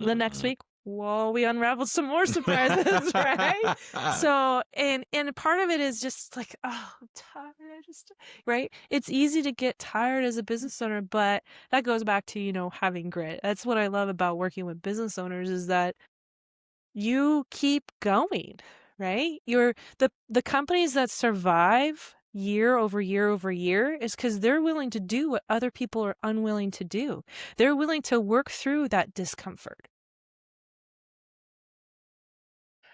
The next week, whoa, we unraveled some more surprises, right? So, and part of it is just like, oh, I'm tired. Right? It's easy to get tired as a business owner, but that goes back to, having grit. That's what I love about working with business owners is that you keep going, right? The companies that survive year over year over year is because they're willing to do what other people are unwilling to do. They're willing to work through that discomfort.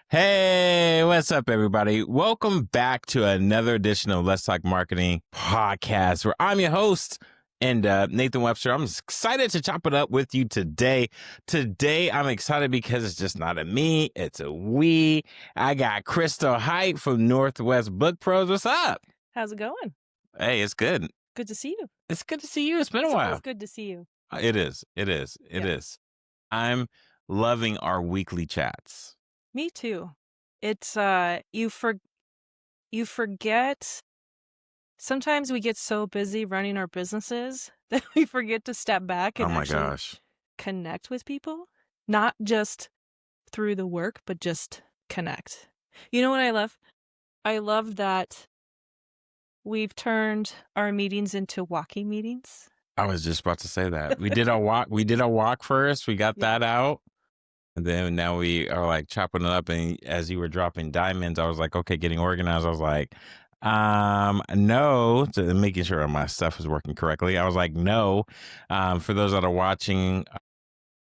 Hey, what's up, everybody? Welcome back to another edition of Let's Talk Marketing podcast, where I'm your host and Nathan Webster. I'm excited to chop it up with you today. Today, I'm excited because it's just not a me, it's a we. I got Crystal Haight from Northwest Book Pros. What's up? How's it going? Hey, it's good. Good to see you. It's good to see you. It's been a It's while. always good to see you. It is. It is. It Yeah. is. I'm loving our weekly chats. Me too. It's you forget. Sometimes we get so busy running our businesses that we forget to step back and Oh my actually gosh. connect with people, not just through the work, but just connect. You know what I love? I love that we've turned our meetings into walking meetings. I was just about to say that. We did our walk. We did our walk first. We got Yeah. that out. And then now we are like chopping it up. And as you were dropping diamonds, I was like, okay, getting organized. I was like, no, to making sure my stuff is working correctly. I was like, no. For those that are watching,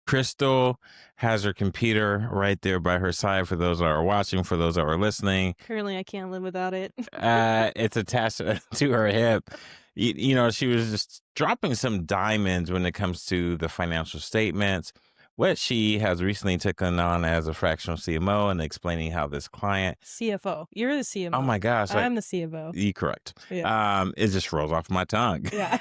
Crystal has her computer right there by her side. For those that are watching, for those that are listening, Apparently I can't live without it. it's attached to her hip. She was just dropping some diamonds when it comes to the financial statements, what she has recently taken on as a fractional CMO, and explaining how this client. CFO. You're the CMO. Oh my gosh. I'm the CFO. You correct. Yeah. It just rolls off my tongue. Yeah.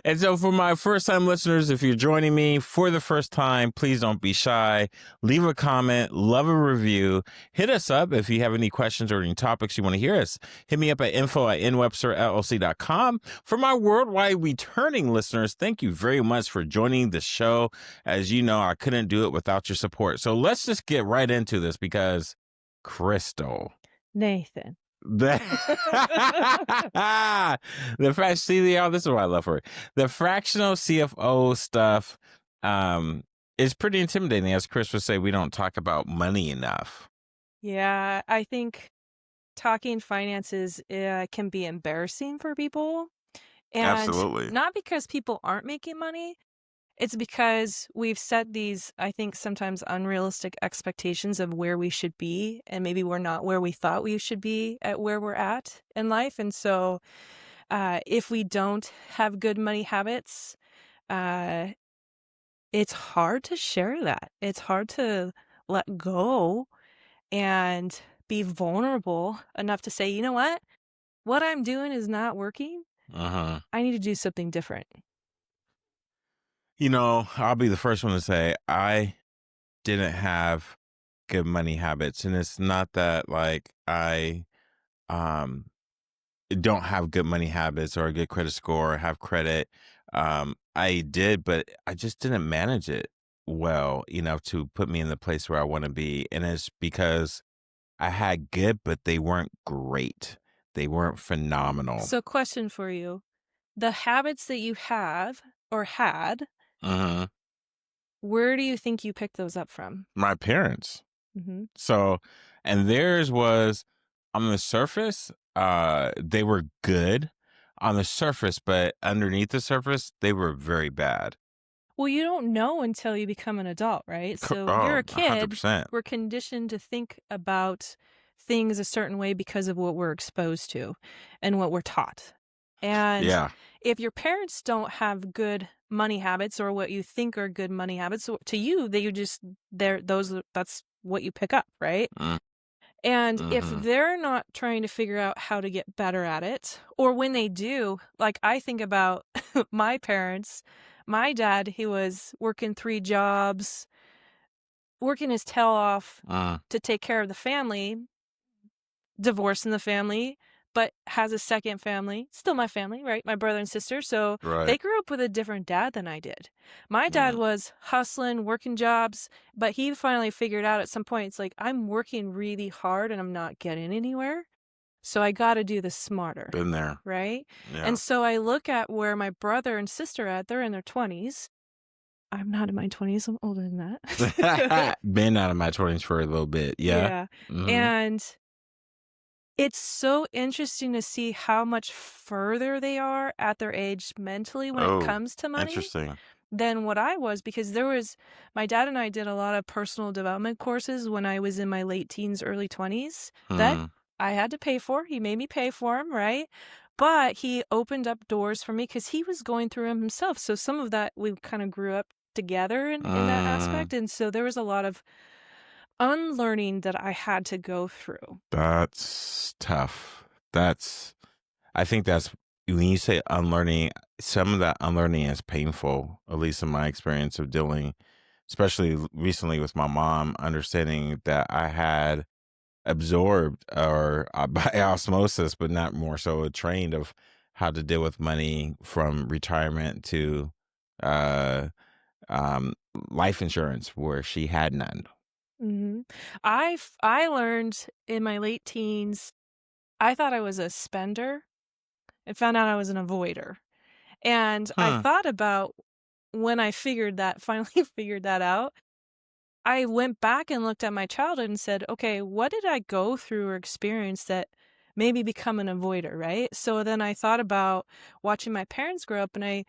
And so for my first time listeners, if you're joining me for the first time, please don't be shy. Leave a comment, love a review. Hit us up if you have any questions or any topics you want to hear us. Hit me up at info@nwebsterllc.com. For my worldwide returning listeners, thank you very much for joining the show. As you know, I couldn't do it without your support. So let's just get right into this because Crystal. Nathan. The fractional, this is what I love her. The fractional CFO stuff is pretty intimidating. As Chris would say, we don't talk about money enough. Yeah, I think talking finances can be embarrassing for people. And Absolutely. not because people aren't making money. It's because we've set these, I think, sometimes unrealistic expectations of where we should be, and maybe we're not where we thought we should be at where we're at in life. And so if we don't have good money habits, it's hard to share that. It's hard to let go and be vulnerable enough to say, you know what I'm doing is not working. Uh-huh. I need to do something different. I'll be the first one to say I didn't have good money habits. And it's not that like I don't have good money habits or a good credit score or have credit. I did, but I just didn't manage it well enough to put me in the place where I want to be. And it's because I had good, but they weren't great. They weren't phenomenal. So question for you. The habits that you have or had, Uh-huh. where do you think you picked those up from? My parents. Mm-hmm. So, and theirs was on the surface, they were good on the surface, but underneath the surface, they were very bad. Well, you don't know until you become an adult, right? So you're a kid. 100%. We're conditioned to think about things a certain way because of what we're exposed to and what we're taught. And Yeah. if your parents don't have good money habits or what you think are good money habits, to you, that's what you pick up, right? Mm. And if Mhm. they're not trying to figure out how to get better at it, or when they do, like I think about my parents, my dad, he was working 3 jobs, working his tail off to take care of the family, divorcing the family, but has a second family, still my family, right? My brother and sister. So they Right. grew up with a different dad than I did. My dad Mm. was hustling, working jobs, but he finally figured out at some point, it's like, I'm working really hard and I'm not getting anywhere. So I got to do this smarter, Been there. right? Yeah. And so I look at where my brother and sister at, they're in their 20s. I'm not in my 20s, I'm older than that. Been out of my 20s for a little bit. Yeah. Yeah. Hmm. And it's so interesting to see how much further they are at their age mentally when it Oh, comes to money interesting. than what I was, because my dad and I did a lot of personal development courses when I was in my late teens, early 20s that Hmm. I had to pay for. He made me pay for them, right? But he opened up doors for me because he was going through them himself. So some of that we kind of grew up together in that Mm. aspect. And so there was a lot of unlearning that I had to go through. That's tough. I think that's when you say unlearning, some of that unlearning is painful, at least in my experience of dealing, especially recently with my mom, understanding that I had absorbed or by osmosis, but not more so trained of how to deal with money from retirement to uh, um, life insurance where she had none. hmm I learned in my late teens, I thought I was a spender and found out I was an avoider. And I Hmm. thought about when I finally figured that out, I went back and looked at my childhood and said, okay, what did I go through or experience that made me become an avoider, right? So then I thought about watching my parents grow up, and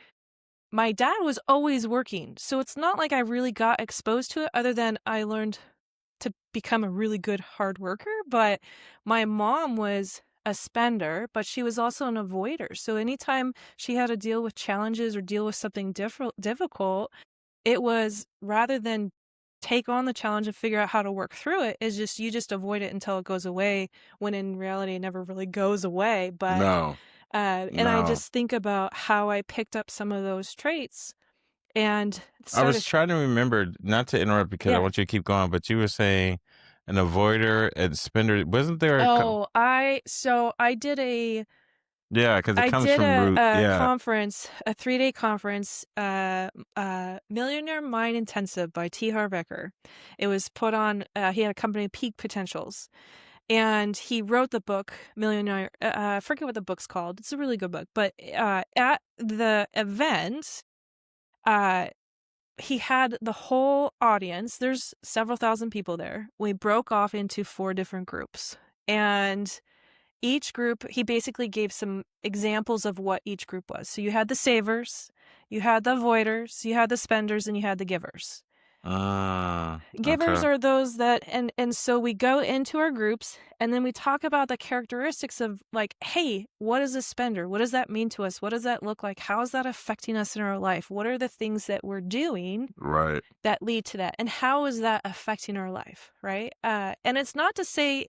my dad was always working. So it's not like I really got exposed to it other than I learned to become a really good hard worker. But my mom was a spender, but she was also an avoider. So anytime she had to deal with challenges or deal with something difficult, it was rather than take on the challenge and figure out how to work through it, is just you just avoid it until it goes away, when in reality it never really goes away. But No, and I no. just think about how I picked up some of those traits and I was started. trying to remember, not to interrupt because I Yeah. want you to keep going, but you were saying an avoider and spender. Wasn't there Oh, I did a yeah, because it I comes did from root. a Yeah. conference, a 3-day conference, Millionaire Mind Intensive by T. Harv Eker. It was put on, he had a company, Peak Potentials, and he wrote the book, Millionaire, I forget what the book's called. It's a really good book, but at the event, uh, he had the whole audience, there's several thousand people there. We broke off into 4 different groups, and each group, he basically gave some examples of what each group was. So you had the savers, you had the avoiders, you had the spenders, and you had the givers. Givers Okay. are those that, and so we go into our groups and then we talk about the characteristics of, like, hey, what is a spender? What does that mean to us? What does that look like? How is that affecting us in our life? What are the things that we're doing Right. that lead to that? And how is that affecting our life, right? And it's not to say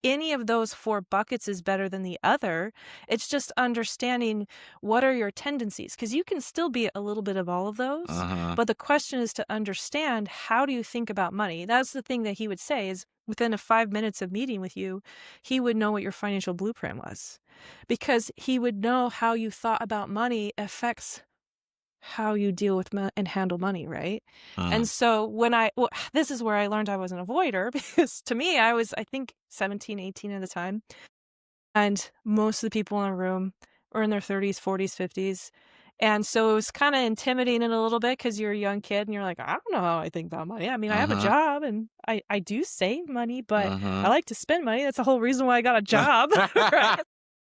any of those 4 buckets is better than the other. It's just understanding what are your tendencies, because you can still be a little bit of all of those. Uh-huh. But the question is to understand, how do you think about money? That's the thing that he would say, is within a 5 minutes of meeting with you, he would know what your financial blueprint was, because he would know how you thought about money affects how you deal with and handle money, right? And so this is where I learned I was an avoider, because to me, I was, I think, 17, 18 at the time. And most of the people in the room were in their 30s, 40s, 50s. And so it was kind of intimidating a little bit, because you're a young kid and you're like, I don't know how I think about money. I mean, I have a Uh-huh. job and I do save money, but I Uh-huh. like to spend money. That's the whole reason why I got a job, right?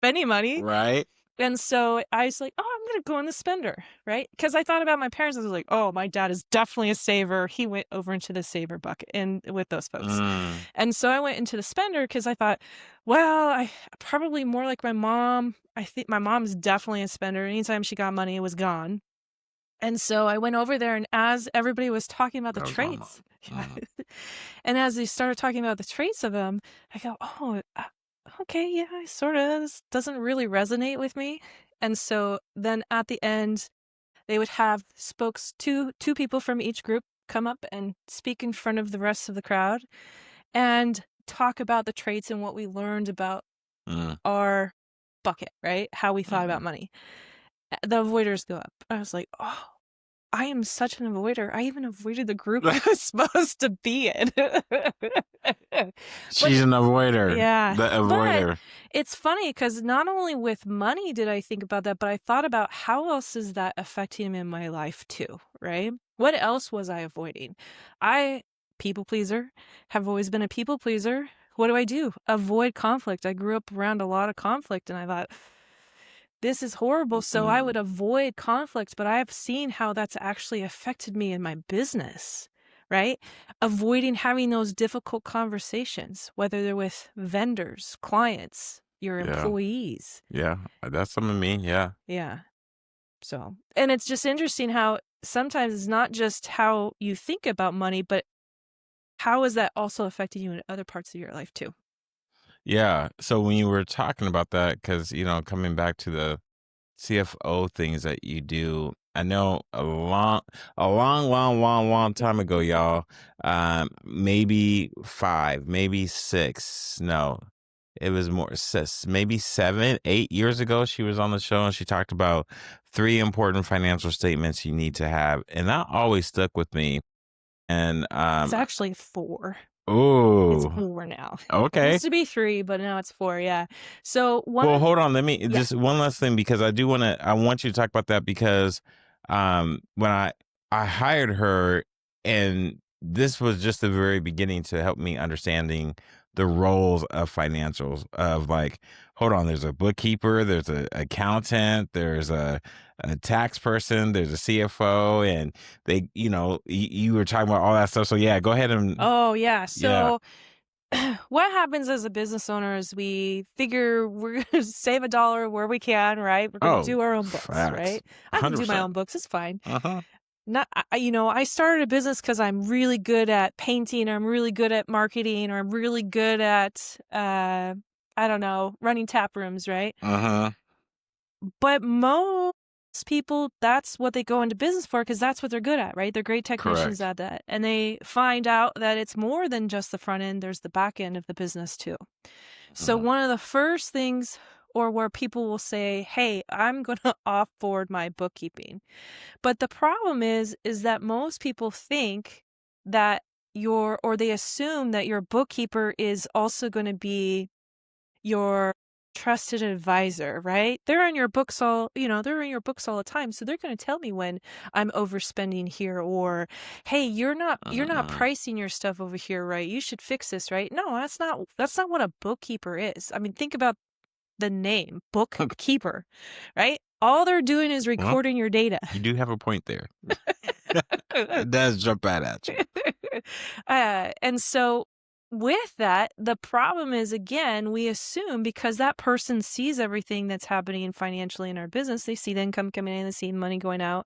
Spending money. Right. And so I was like, oh, I'm going to go in the spender, right? Because I thought about my parents. I was like, oh, my dad is definitely a saver. He went over into the saver bucket and with those folks. Mm. And so I went into the spender because I thought, well, I probably more like my mom. I think my mom's definitely a spender. Anytime she got money, it was gone. And so I went over there, and as everybody was talking about the That was my mom. traits, and as they started talking about the traits of them, I go, oh, okay, yeah, sort of. This doesn't really resonate with me. And so then at the end, they would have two people from each group come up and speak in front of the rest of the crowd and talk about the traits and what we learned about our bucket, right? How we thought about money. The avoiders go up. I was like, oh, I am such an avoider. I even avoided the group I was supposed to be in. She's an avoider. Yeah. The avoider. But it's funny because not only with money did I think about that, but I thought about how else is that affecting me in my life too, right? What else was I avoiding? People pleaser, have always been a people pleaser. What do? Avoid conflict. I grew up around a lot of conflict and I thought, this is horrible. So I would avoid conflict, but I have seen how that's actually affected me in my business, right? Avoiding having those difficult conversations, whether they're with vendors, clients, your employees. Yeah, that's some of me. Yeah. Yeah. So, and it's just interesting how sometimes it's not just how you think about money, but how is that also affecting you in other parts of your life too? Yeah. So when you were talking about that, because, coming back to the CFO things that you do, I know a long time ago, y'all, maybe 5, maybe 6, no, it was more, maybe 7, 8 years ago, she was on the show and she talked about 3 important financial statements you need to have. And that always stuck with me. And It's actually 4. It's oh, 4 now. It okay. used to be 3, but now it's 4. Yeah. So Well, hold on. Let me just one last thing, because I want you to talk about that, because when I hired her, and this was just the very beginning to help me understanding the roles of financials, of like, hold on, there's a bookkeeper, there's a accountant, there's a tax person, there's a CFO, and they, you were talking about all that stuff. So yeah, go ahead and oh yeah. So what happens as a business owner is we figure we're going to save $1 where we can, right? We're going to do our own books, right? I can do my 100%. own books. It's fine. Uh-huh. I started a business because I'm really good at painting, or I'm really good at marketing, or I'm really good at, I don't know, running tap rooms, right? Uh-huh. But most people, that's what they go into business for, because that's what they're good at, right? They're great technicians at that. And they find out that it's more than just the front end, there's the back end of the business too. So one of the first things, or where people will say, hey, I'm going to offboard my bookkeeping. But the problem is that most people think that they assume that your bookkeeper is also going to be your trusted advisor, right? They're in your books they're in your books all the time. So they're going to tell me when I'm overspending here, or, hey, you're not pricing your stuff over here, right? You should fix this, right? No, that's not what a bookkeeper is. I mean, think about the name, bookkeeper, right? All they're doing is recording your data. You do have a point there. It does jump out at you. And so with that, the problem is, again, we assume because that person sees everything that's happening financially in our business, they see the income coming in, they see money going out,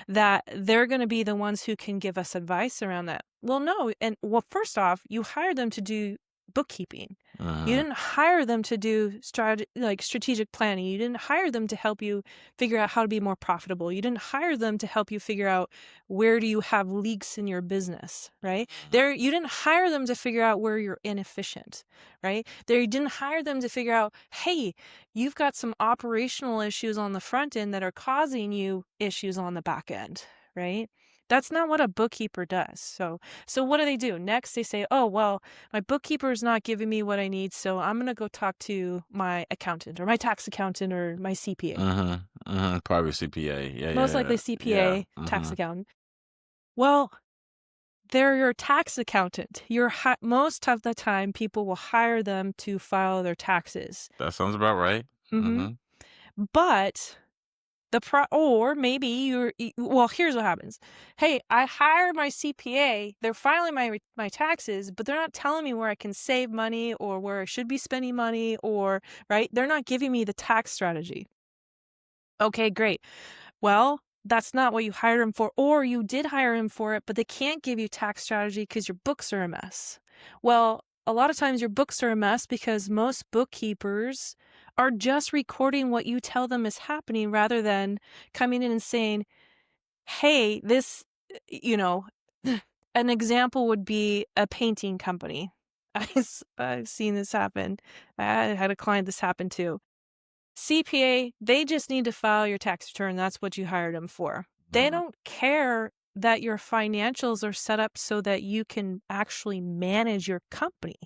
that they're going to be the ones who can give us advice around that. Well, no. And first off, you hire them to do bookkeeping. You didn't hire them to do strategic planning. You didn't hire them to help you figure out how to be more profitable. You didn't hire them to help you figure out where do you have leaks in your business, right? You didn't hire them to figure out where you're inefficient, right? You didn't hire them to figure out, hey, you've got some operational issues on the front end that are causing you issues on the back end, right? That's not what a bookkeeper does. So what do they do? Next, they say, oh, well, my bookkeeper is not giving me what I need, so I'm going to go talk to my accountant or my tax accountant or my CPA. Probably CPA. Yeah, most likely CPA, tax accountant. Well, they're your tax accountant. Most of the time, people will hire them to file their taxes. That sounds about right. But or maybe here's what happens. Hey, I hire my CPA. They're filing my taxes, but they're not telling me where I can save money or where I should be spending money, or, right? They're not giving me the tax strategy. Okay, great. Well, that's not what you hired him for, or you did hire him for it, but they can't give you tax strategy because your books are a mess. Well, a lot of times your books are a mess because most bookkeepers are just recording what you tell them is happening rather than coming in and saying, hey, this, an example would be a painting company. I've seen this happen. I had a client this happened to. CPA, they just need to file your tax return. That's what you hired them for. They don't care that your financials are set up so that you can actually manage your company.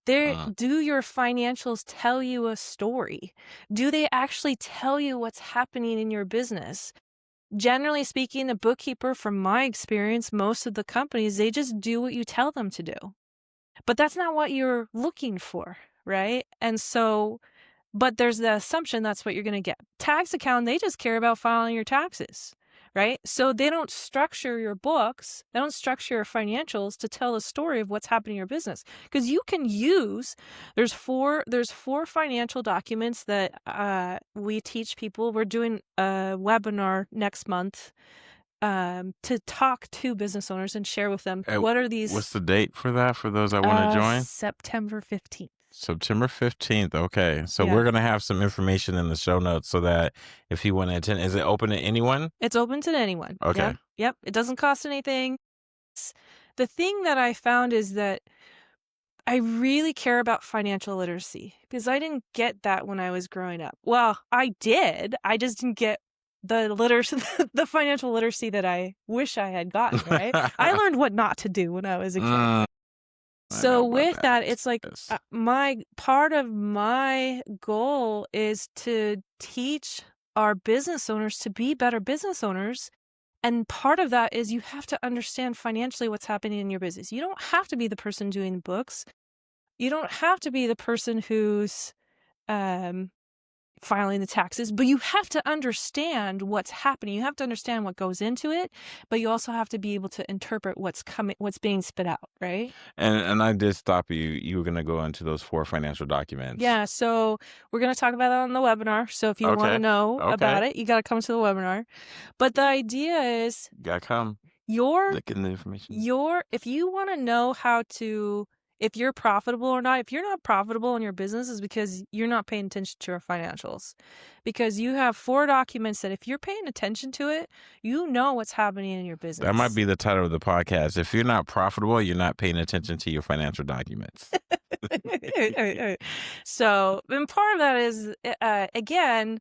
Do your financials tell you a story? Do they actually tell you what's happening in your business? Generally speaking, a bookkeeper, from my experience, most of the companies, they just do what you tell them to do. But that's not what you're looking for, right? And so, but there's the assumption that's what you're going to get. Tax accountant, they just care about filing your taxes, right? So they don't structure your books, they don't structure your financials to tell the story of what's happening in your business. Because you can use, there's four financial documents that we teach people. We're doing a webinar next month to talk to business owners and share with them what are these. What's the date for that for those that want to join? September 15th. September 15th. Okay. So Yeah. we're going to have some information in the show notes so that if you want to attend, is it open to anyone? It's open to anyone. Okay. Yep. It doesn't cost anything. The thing that I found is that I really care about financial literacy because I didn't get that when I was growing up. Well, I did. I just didn't get the literacy, the financial literacy that I wish I had gotten, right? I learned what not to do when I was a kid. So with that, it's like my part of my goal is to teach our business owners to be better business owners. And part of that is you have to understand financially what's happening in your business. You don't have to be the person doing the books. You don't have to be the person who's filing the taxes, but you have to understand what's happening. You have to understand what goes into it, but you also have to be able to interpret what's being spit out, right? And I did stop you. You were going to go into those 4 financial documents. Yeah, so we're going to talk about that on the webinar. So if you want to know about it, you got to come to the webinar. But the idea is, you got to come. Look in the information. If you want to know how to, if you're profitable or not, if you're not profitable in your business, is because you're not paying attention to your financials. Because you have 4 documents that if you're paying attention to it, you know what's happening in your business. That might be the title of the podcast. If you're not profitable, you're not paying attention to your financial documents. So, and part of that is, again,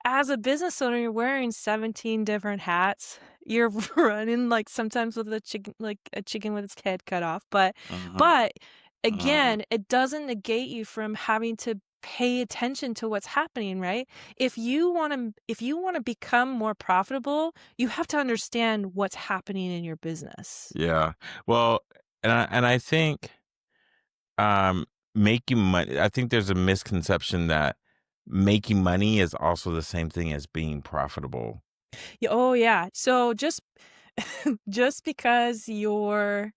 as a business owner, you're wearing 17 different hats. You're running like sometimes with a chicken with its head cut off. But again, it doesn't negate you from having to pay attention to what's happening, right? If you want to become more profitable, you have to understand what's happening in your business. Yeah. Well, and I think making money, I think there's a misconception that making money is also the same thing as being profitable. Yeah, oh yeah. So just because I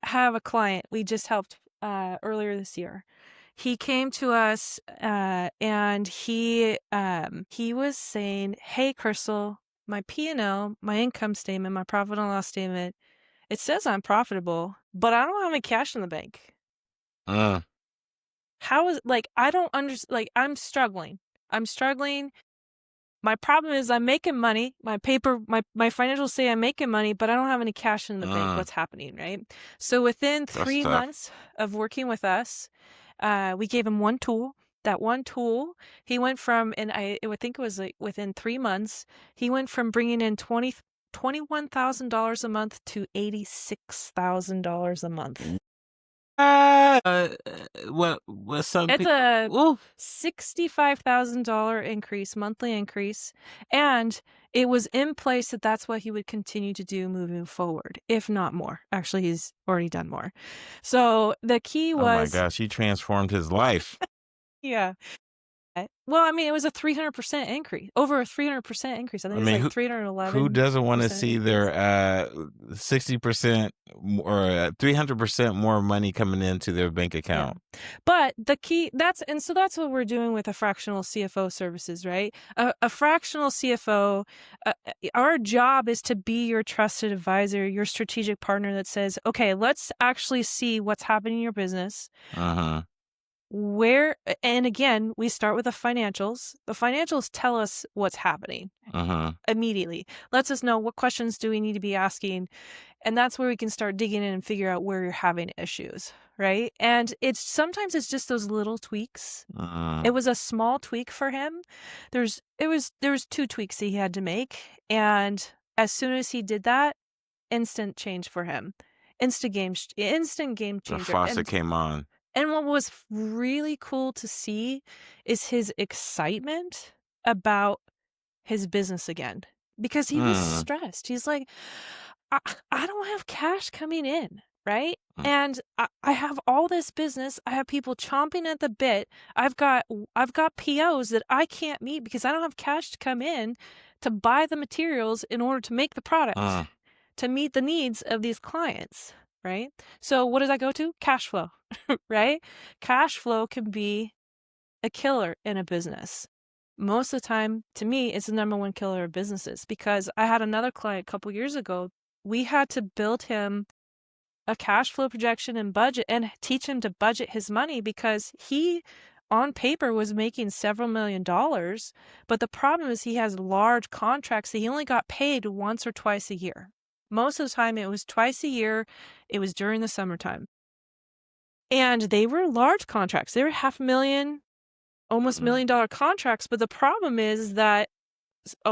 have a client we just helped earlier this year. He came to us and he was saying, "Hey, Crystal, my P&L, my income statement, my profit and loss statement, it says I'm profitable, but I don't have any cash in the bank. How is I don't understand. I'm struggling. My problem is I'm making money. My financials say I'm making money, but I don't have any cash in the bank. What's happening, right?" So within 3 months of working with us, we gave him one tool. That one tool, he went from, and I would think it was within 3 months, he went from bringing in $21,000 a month to $86,000 a month. It's a $65,000 increase, monthly increase, and it was in place that's what he would continue to do moving forward, if not more. Actually, he's already done more. So the key was, oh my gosh, he transformed his life. Yeah. Well, I mean, it was a 300% increase, over a 300% increase. I think it was 311. Who doesn't want to see their 60% or 300% more money coming into their bank account? Yeah. But the key, that's what we're doing with a fractional CFO services, right? A fractional CFO, our job is to be your trusted advisor, your strategic partner that says, okay, let's actually see what's happening in your business. And again, we start with the financials. The financials tell us what's happening immediately. Lets us know what questions do we need to be asking. And that's where we can start digging in and figure out where you're having issues, right? And sometimes it's just those little tweaks. It was a small tweak for him. There was 2 tweaks he had to make, and as soon as he did that, instant change for him. Instant game The changer. faucet came on. And what was really cool to see is his excitement about his business again, because he was stressed. He's like, I don't have cash coming in, right? And I have all this business. I have people chomping at the bit. I've got POs that I can't meet because I don't have cash to come in to buy the materials in order to make the product to meet the needs of these clients, right? So what does that go to? Cash flow, right? Cash flow can be a killer in a business. Most of the time, to me, it's the number one killer of businesses, because I had another client a couple years ago. We had to build him a cash flow projection and budget and teach him to budget his money, because he, on paper, was making several $1,000,000. But the problem is he has large contracts that he only got paid once or twice a year. Most of the time, it was twice a year. It was during the summertime. And they were large contracts. They were $500,000, almost $1,000,000 contracts. But the problem is that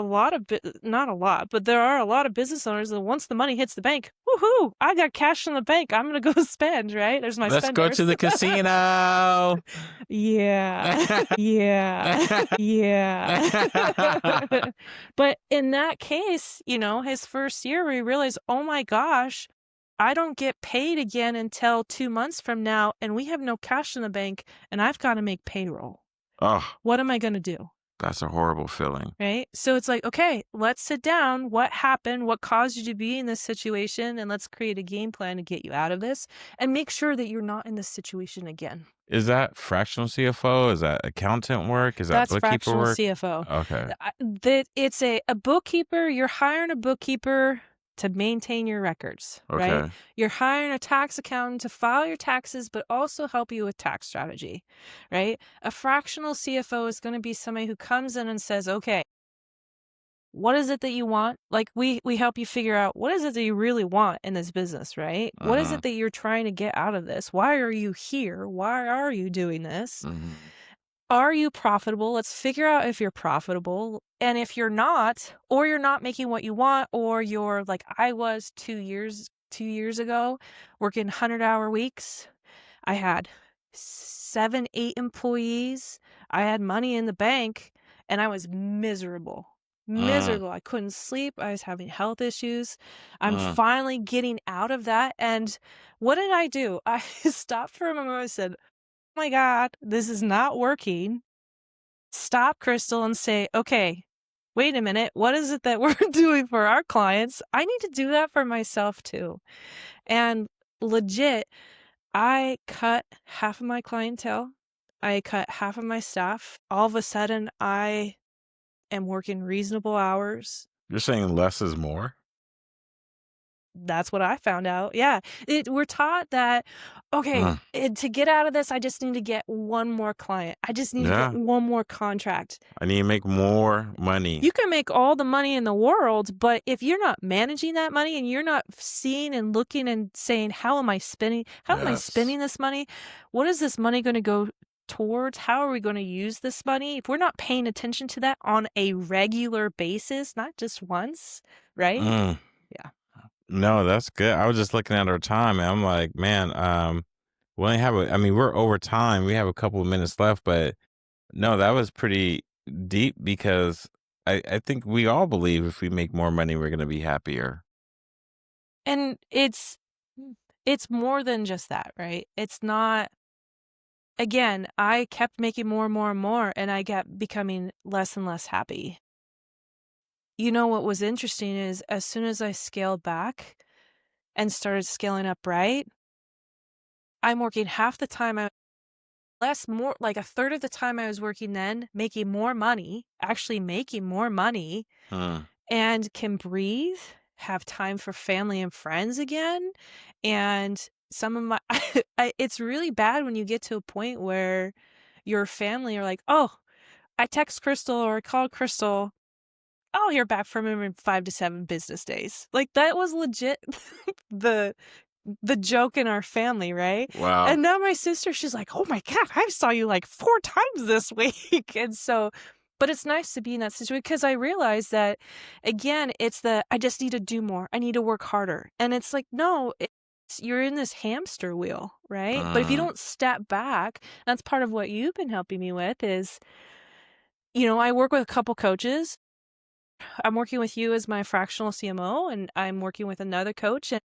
not a lot, but there are a lot of business owners that once the money hits the bank, woohoo, I got cash in the bank, I'm going to go spend, right? There's my Let's go spenders. to the casino. Yeah. But in that case, his first year, we realized, oh my gosh, I don't get paid again until 2 months from now, and we have no cash in the bank, and I've got to make payroll. Oh, What am I going to do? that's a horrible feeling. Right? So it's like, okay, let's sit down. What happened? What caused you to be in this situation? And let's create a game plan to get you out of this and make sure that you're not in this situation again. Is that fractional CFO? Is that accountant work? Is that That's bookkeeper fractional work? CFO. Okay. It's a bookkeeper. You're hiring a bookkeeper to maintain your records, right? Okay. You're hiring a tax accountant to file your taxes, but also help you with tax strategy, right? A fractional CFO is going to be somebody who comes in and says, okay, what is it that you want? Like we help you figure out what is it that you really want in this business, right? What is it that you're trying to get out of this? Why are you here? Why are you doing this? Are you profitable? Let's figure out if you're profitable. And if you're not, or you're not making what you want, or you're like I was 2 years ago, working 100-hour weeks. I had 7, 8 employees. I had money in the bank, and I was miserable. I couldn't sleep. I was having health issues. I'm finally getting out of that. And what did I do? I stopped for a moment. I said, oh my God, this is not working. Stop, Crystal, and say, okay, wait a minute. What is it that we're doing for our clients? I need to do that for myself too. And legit, I cut half of my clientele. I cut half of my staff. All of a sudden, I am working reasonable hours. You're saying less is more? That's what I found out. Yeah. We're taught that, okay, to get out of this, I just need to get one more client. I just need to get one more contract. I need to make more money. You can make all the money in the world, but if you're not managing that money and you're not seeing and looking and saying, how am I spending this money? What is this money going to go towards? How are we going to use this money? If we're not paying attention to that on a regular basis, not just once, right? Yeah. No, that's good. I was just looking at our time and I'm like, man, we only have we're over time. We have a couple of minutes left, but no, that was pretty deep, because I think we all believe if we make more money, we're going to be happier. And it's more than just that, right? It's not, again, I kept making more and more and more, and I kept becoming less and less happy. You know what was interesting is as soon as I scaled back and started scaling up right, I'm working half the time, like a third of the time I was working then, making more money, and can breathe, have time for family and friends again. And some of my, it's really bad when you get to a point where your family are like, oh, I text Crystal or I call Crystal, I'll hear back from him in 5 to 7 business days. Like, that was legit the joke in our family, right? Wow. And now my sister, she's like, "Oh my God, I saw you like 4 times this week." And so, but it's nice to be in that situation because I realized that, again, it's I just need to do more. I need to work harder. And it's like, no, you're in this hamster wheel, right? But if you don't step back, that's part of what you've been helping me with is, I work with a couple coaches. I'm working with you as my fractional CMO, and I'm working with another coach. And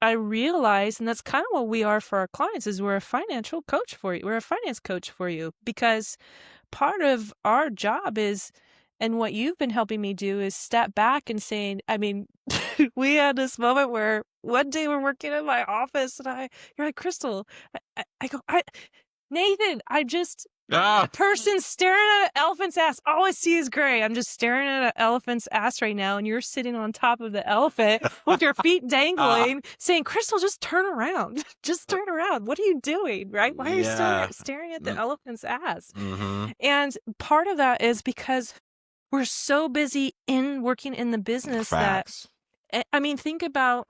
I realize, and that's kind of what we are for our clients, is we're a financial coach for you. We're a finance coach for you because part of our job is, and what you've been helping me do is step back and saying, I mean, we had this moment where one day we're working in my office and you're like, Crystal, I go, Nathan, a person staring at an elephant's ass. All I see is gray. I'm just staring at an elephant's ass right now, and you're sitting on top of the elephant with your feet dangling, saying, Crystal, just turn around. Just turn around. What are you doing, right? Why are you staring at the elephant's ass? Mm-hmm. And part of that is because we're so busy working in the business Facts. that, I mean, think about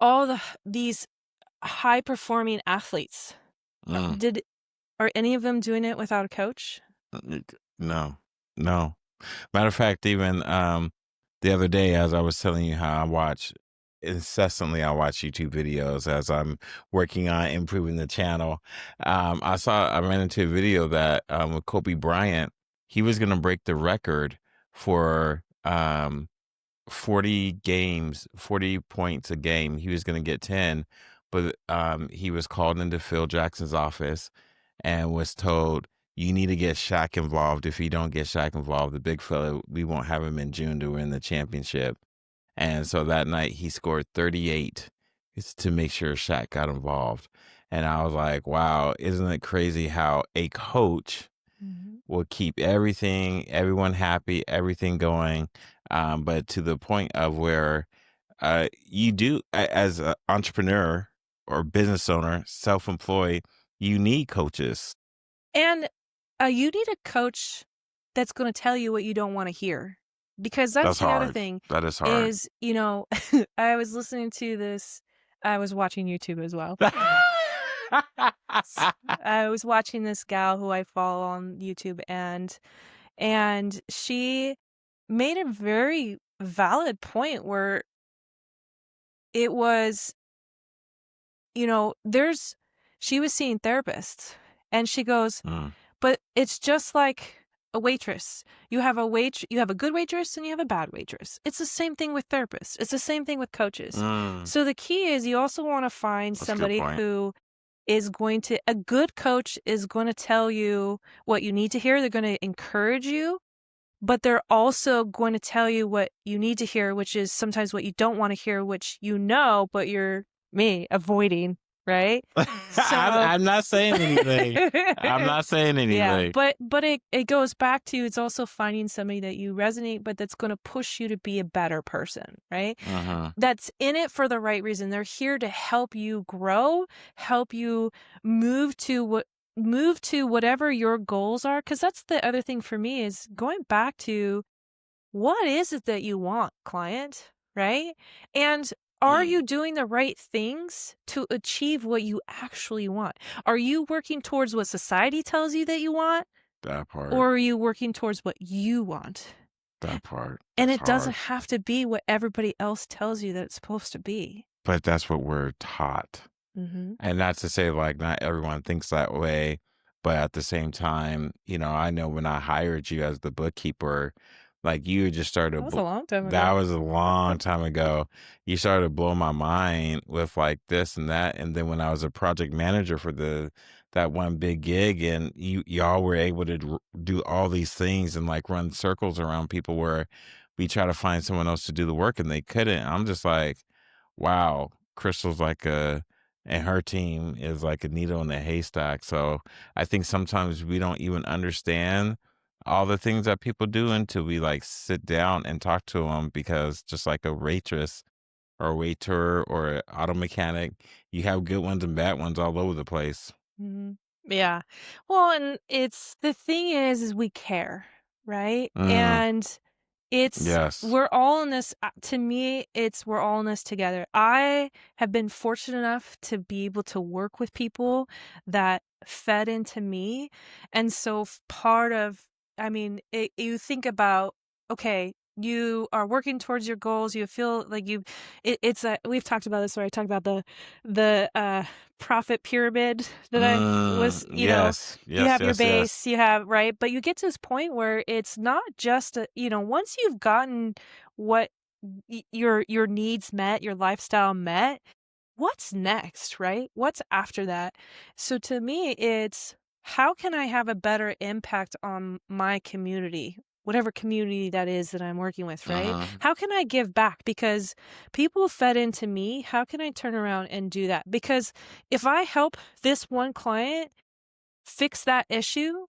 all these high-performing athletes. Are any of them doing it without a coach? No. Matter of fact, even the other day, as I was telling you how I watch YouTube videos as I'm working on improving the channel. I ran into a video that with Kobe Bryant, he was going to break the record for 40 games, 40 points a game. He was going to get 10, but he was called into Phil Jackson's office and was told, you need to get Shaq involved. If you don't get Shaq involved, the big fella, we won't have him in June to win the championship. And so that night he scored 38 to make sure Shaq got involved. And I was like, wow, isn't it crazy how a coach will keep everyone happy, everything going. But to the point of where you do, as an entrepreneur or business owner, self-employed, you need coaches. And you need a coach that's going to tell you what you don't want to hear. Because that's the hard. other thing. That is hard. Is, I was listening to this. I was watching YouTube as well. I was watching this gal who I follow on YouTube, and she made a very valid point where it was, she was seeing therapists, and she goes, but it's just like a waitress. You have a good waitress and you have a bad waitress. It's the same thing with therapists. It's the same thing with coaches. So the key is you also want to find somebody who is a good coach is going to tell you what you need to hear. They're going to encourage you, but they're also going to tell you what you need to hear, which is sometimes what you don't want to hear, which but you're avoiding. Right? So, I'm not saying anything. Yeah, but it goes back to, it's also finding somebody that you resonate, but that's going to push you to be a better person, right? That's in it for the right reason. They're here to help you grow, help you move to whatever your goals are. Because that's the other thing for me is going back to, what is it that you want, client, right? And are you doing the right things to achieve what you actually want? Are you working towards what society tells you that you want? That part. Or are you working towards what you want? That part. And it doesn't have to be what everybody else tells you that it's supposed to be. But that's what we're taught. And not to say like not everyone thinks that way, but at the same time, I know when I hired you as the bookkeeper, like you just started. That was a long time ago. That was a long time ago. You started to blow my mind with like this and that. And then when I was a project manager for that one big gig, and y'all were able to do all these things and like run circles around people where we try to find someone else to do the work and they couldn't. I'm just like, wow, Crystal's and her team is like a needle in a haystack. So I think sometimes we don't even understand all the things that people do until we like sit down and talk to them, because just like a waitress or a waiter or an auto mechanic, you have good ones and bad ones all over the place. Yeah. Well, and the thing is we care. right? Mm, And yes. we're all in this, to me, we're all in this together. I have been fortunate enough to be able to work with people that fed into me. And so part of, I mean, you think about, okay, you are working towards your goals. You feel like we've talked about this, where I talked about the profit pyramid that I was, Yes. you Yes. have your Yes. Yes. base, you have, right? But you get to this point where it's not just once you've gotten what your needs met, your lifestyle met, what's next, right? What's after that? So to me, it's how can I have a better impact on my community? Whatever community that is that I'm working with, right? Mm-hmm. How can I give back? Because people fed into me. How can I turn around and do that? Because if I help this one client fix that issue,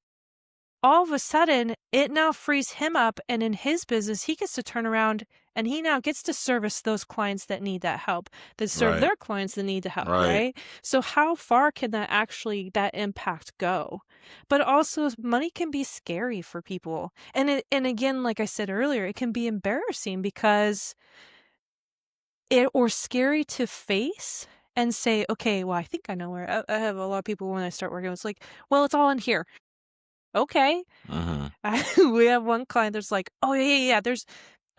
all of a sudden it now frees him up, and in his business he gets to turn around and he now gets to service those clients that need that help, that serve Right. their clients that need the help, Right. right? So how far can that impact go? But also money can be scary for people. And again, like I said earlier, it can be embarrassing because or scary to face and say, okay, well, I think I know where I have a lot of people when I start working, it's like, well, it's all in here. Okay. Mm-hmm. We have one client that's like, "Oh, yeah. There's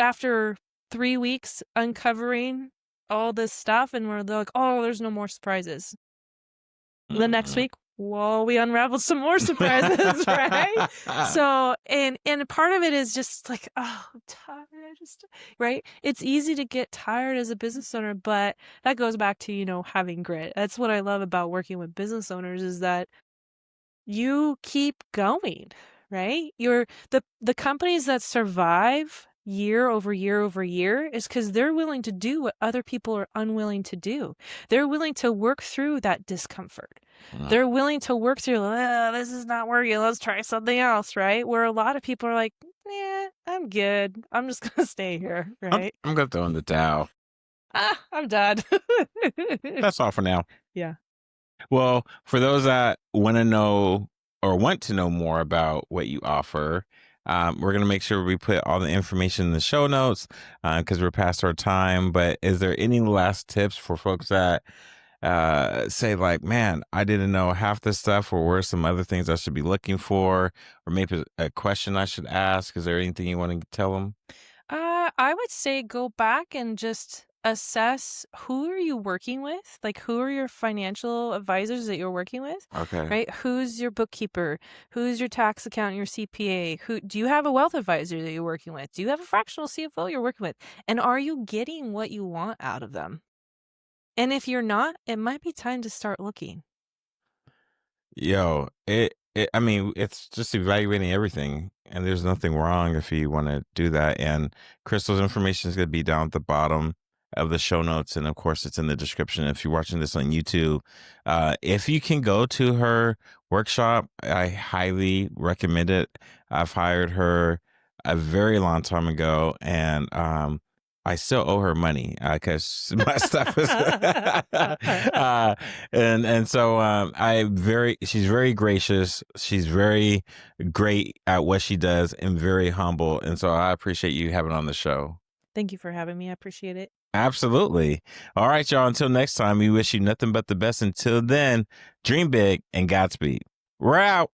after 3 weeks uncovering all this stuff, and they're like, "Oh, there's no more surprises." The next Mm-hmm. week, whoa, we unraveled some more surprises, right? So, and part of it is just like, oh, I'm tired. Right? It's easy to get tired as a business owner, but that goes back to, having grit. That's what I love about working with business owners, is that you keep going, right? The companies that survive year over year over year is because they're willing to do what other people are unwilling to do. They're willing to work through that discomfort. They're willing to work through, this is not working, let's try something else, right? Where a lot of people are like, yeah, I'm good. I'm just gonna stay here, right? I'm gonna throw in the towel. I'm done. That's all for now. Yeah. Well, for those that want to know or want to know more about what you offer, we're going to make sure we put all the information in the show notes because we're past our time. But is there any last tips for folks that say, like, man, I didn't know half this stuff, or where are some other things I should be looking for, or maybe a question I should ask? Is there anything you want to tell them? I would say go back and just assess, who are you working with? Like, who are your financial advisors that you're working with? Okay. Right? Who's your bookkeeper? Who's your tax accountant, your CPA? Who do you have a wealth advisor that you're working with? Do you have a fractional CFO you're working with? And are you getting what you want out of them? And if you're not, it might be time to start looking. Yo, I mean, it's just evaluating everything, and there's nothing wrong if you want to do that. And Crystal's information is going to be down at the bottom of the show notes, and of course, it's in the description. If you're watching this on YouTube, if you can go to her workshop, I highly recommend it. I've hired her a very long time ago, and I still owe her money because my stuff is, and so she's very gracious. She's very great at what she does and very humble. And so I appreciate you having on the show. Thank you for having me. I appreciate it. Absolutely. All right, y'all. Until next time, we wish you nothing but the best. Until then, dream big and Godspeed. We're out.